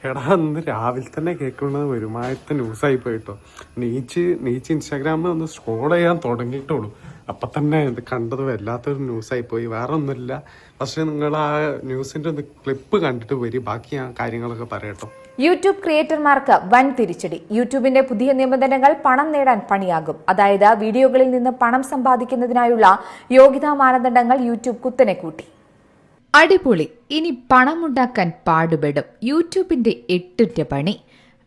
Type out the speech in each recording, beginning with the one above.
എടാ ഇന്ന് രാവിലെ തന്നെ കേൾക്കുന്നത് ഒരുമാതിരത്തെ ന്യൂസായി പോയിട്ടോ. നീച്ച് ഇൻസ്റ്റാഗ്രാമിൽ ഒന്ന് സ്ക്രോൾ ചെയ്യാൻ തുടങ്ങിയിട്ടുള്ളൂ. അപ്പം തന്നെ ഇത് കണ്ടത് വല്ലാത്തൊരു ന്യൂസായി പോയി. വേറെ ഒന്നുമില്ല. പക്ഷെ നിങ്ങൾ ആ ന്യൂസിൻ്റെ ഒന്ന് ക്ലിപ്പ് കണ്ടിട്ട് വരി, ബാക്കി ഞാൻ കാര്യങ്ങളൊക്കെ പറയട്ടോ. യൂട്യൂബ് ക്രിയേറ്റർമാർക്ക് വൻ തിരിച്ചടി. യൂട്യൂബിന്റെ പുതിയ നിബന്ധനകൾ പണം നേടാൻ പണിയാകും. അതായത് വീഡിയോകളിൽ നിന്ന് പണം സമ്പാദിക്കുന്നതിനായുള്ള യോഗ്യതാ മാനദണ്ഡങ്ങൾ യൂട്യൂബ് കുത്തനെ കൂട്ടി. അടിപൊളി, ഇനി പണമുണ്ടാക്കാൻ പാടുപെടും. യൂട്യൂബിന്റെ 8 പണി.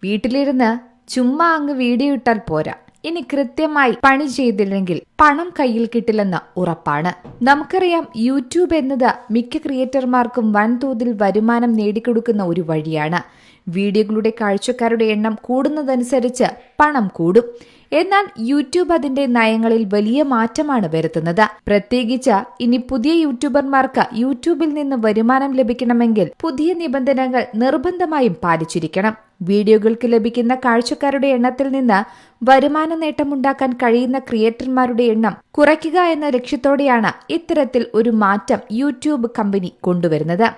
വീട്ടിലിരുന്ന് ചുമ്മാ അങ്ങ് വീഡിയോ ഇട്ടാൽ പോരാ, ഇനി കൃത്യമായി പണി ചെയ്തില്ലെങ്കിൽ പണം കയ്യിൽ കിട്ടില്ലെന്ന് ഉറപ്പാണ്. നമുക്കറിയാം, യൂട്യൂബ് എന്നത് മിക്ക ക്രിയേറ്റർമാർക്കും വൻതോതിൽ വരുമാനം നേടിക്കൊടുക്കുന്ന ഒരു വഴിയാണ്. വീഡിയോകളുടെ കാഴ്ചക്കാരുടെ എണ്ണം കൂടുന്നതനുസരിച്ച് പണം കൂടും. എന്നാൽ യൂട്യൂബ് അതിന്റെ നയങ്ങളിൽ വലിയ മാറ്റമാണ് വരുത്തുന്നത്. പ്രത്യേകിച്ച് ഇനി പുതിയ യൂട്യൂബർമാർക്ക് യൂട്യൂബിൽ നിന്ന് വരുമാനം ലഭിക്കണമെങ്കിൽ പുതിയ നിബന്ധനകൾ നിർബന്ധമായും പാലിച്ചിരിക്കണം. വീഡിയോകൾക്ക് ലഭിക്കുന്ന കാഴ്ചക്കാരുടെ എണ്ണത്തിൽ നിന്ന് വരുമാന നേട്ടമുണ്ടാക്കാൻ കഴിയുന്ന ക്രിയേറ്റർമാരുടെ എണ്ണം കുറയ്ക്കുക എന്ന ലക്ഷ്യത്തോടെയാണ് ഇത്തരത്തിൽ ഒരു മാറ്റം യൂട്യൂബ് കമ്പനി കൊണ്ടുവരുന്നത്.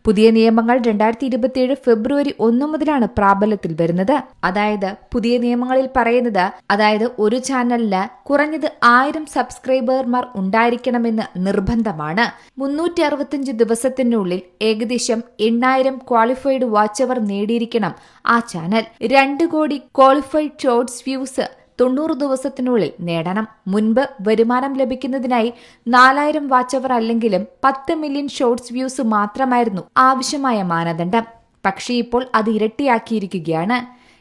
പുതിയ നിയമങ്ങൾ 2027 ഫെബ്രുവരി 1 മുതലാണ് പ്രാബല്യത്തിൽ വരുന്നത്. അതായത് പുതിയ നിയമങ്ങളിൽ പറയുന്നത്, അതായത് ഒരു ചാനലിന് കുറഞ്ഞത് 1000 സബ്സ്ക്രൈബർമാർ ഉണ്ടായിരിക്കണമെന്ന് നിർബന്ധമാണ്. 365 ദിവസത്തിനുള്ളിൽ ഏകദേശം 8000 ക്വാളിഫൈഡ് വാച്ച് അവർ നേടിയിരിക്കണം ആ ചാനൽ. 2 കോടി ക്വാളിഫൈഡ് ഷോർട്സ് വ്യൂസ് 90 ദിവസത്തിനുള്ളിൽ നേടണം. മുൻപ് വരുമാനം ലഭിക്കുന്നതിനായി 4000 വാച്ച് അവർ അല്ലെങ്കിലും 10 മില്യൺ ഷോർട്സ് വ്യൂസ് മാത്രമായിരുന്നു ആവശ്യമായ മാനദണ്ഡം. പക്ഷേ ഇപ്പോൾ അത് ഇരട്ടിയാക്കിയിരിക്കുകയാണ്.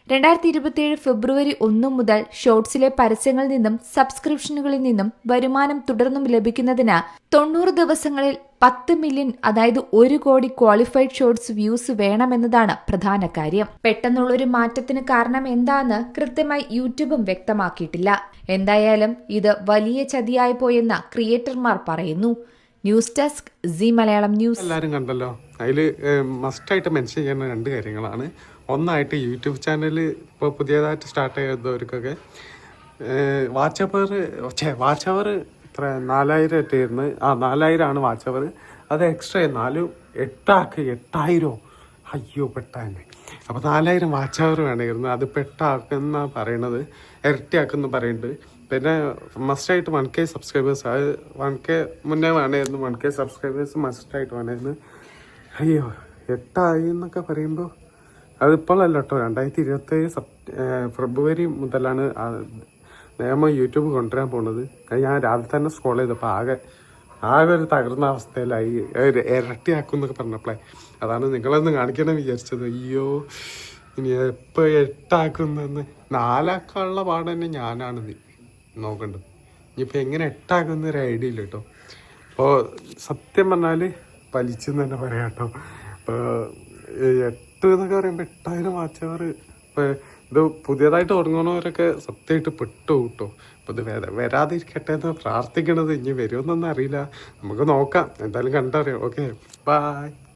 2027 ഫെബ്രുവരി 1 മുതൽ ഷോർട്സിലെ പരസ്യങ്ങളിൽ നിന്നും സബ്സ്ക്രിപ്ഷനുകളിൽ നിന്നും വരുമാനം തുടർന്നും ലഭിക്കുന്നതിന് 90 ദിവസങ്ങളിൽ 10 മില്യൺ, അതായത് 1 കോടി ക്വാളിഫൈഡ് ഷോർട്സ് വ്യൂസ് വേണമെന്നതാണ് പ്രധാന കാര്യം. പെട്ടെന്നുള്ളൊരു മാറ്റത്തിന് കാരണം എന്താണെന്ന് കൃത്യമായി യൂട്യൂബും വ്യക്തമാക്കിയിട്ടില്ല. എന്തായാലും ഇത് വലിയ ചതിയായി പോയെന്ന് ക്രിയേറ്റർമാർ പറയുന്നു. News desk C Malayalam news. എല്ലാവരും കണ്ടല്ലോ. അതിൽ മസ്റ്റായിട്ട് മെൻഷൻ ചെയ്യുന്ന 2 കാര്യങ്ങളാണ്. ഒന്നായിട്ട് യൂട്യൂബ് ചാനൽ ഇപ്പോൾ പുതിയതായിട്ട് സ്റ്റാർട്ട് ചെയ്തവർക്കൊക്കെ വാച്ച് അവർ എത്ര 4000 ആയിരുന്നു. 4000 ആണ് വാച്ച് അവർ. അത് എക്സ്ട്രാ 8,000. അയ്യോ പെട്ടാന്നെ. അപ്പോൾ 4000 വാച്ച് അവർ വേണമായിരുന്നു. അത് പെട്ടാക്കുന്ന പറയണത്, ഇരട്ടിയാക്കുന്ന പറയുന്നുണ്ട്. പിന്നെ മസ്റ്റായിട്ട് 1K സബ്സ്ക്രൈബേഴ്സ്, അത് 1K മുന്നേ വേണമായിരുന്നു. 1K സബ്സ്ക്രൈബേഴ്സ് മസ്റ്റായിട്ട് വേണമായിരുന്നു. അയ്യോ 8,000 എന്നൊക്കെ പറയുമ്പോൾ അതിപ്പോഴല്ല കേട്ടോ. 2027 ഫെബ്രുവരി മുതലാണ് നിയമം യൂട്യൂബ് കൊണ്ടുവരാൻ പോകുന്നത്. ഞാൻ രാവിലെ തന്നെ സ്ക്രോൾ ചെയ്തപ്പോൾ ആകെ ഒരു തകർന്ന അവസ്ഥയിലായി. ഇരട്ടിയാക്കും എന്നൊക്കെ പറഞ്ഞപ്പോഴേ അതാണ് നിങ്ങളൊന്ന് കാണിക്കണം വിചാരിച്ചത്. അയ്യോ ഇനി എപ്പോൾ 8 4 പാട് തന്നെ ഞാനാണ് നോക്കേണ്ടത്. ഇനിയിപ്പോൾ എങ്ങനെ 8 ഒരു ഐഡിയ ഇല്ല കേട്ടോ. അപ്പോൾ സത്യം പറഞ്ഞാൽ വലിച്ചെന്ന് തന്നെ പറയാം കേട്ടോ. ഇപ്പോൾ 8 എന്നൊക്കെ പറയുമ്പോൾ 8000 വാച്ച് അവർ. ഇപ്പോൾ ഇത് പുതിയതായിട്ട് തുടങ്ങുന്നവരൊക്കെ സത്യമായിട്ട് പെട്ടു കേട്ടോ. അപ്പോൾ ഇത് വരാതിരിക്കട്ടെ എന്ന് പ്രാർത്ഥിക്കണത്. ഇനി വരുമെന്നൊന്നും അറിയില്ല, നമുക്ക് നോക്കാം. എന്തായാലും കണ്ടറിയാം. Okay, by.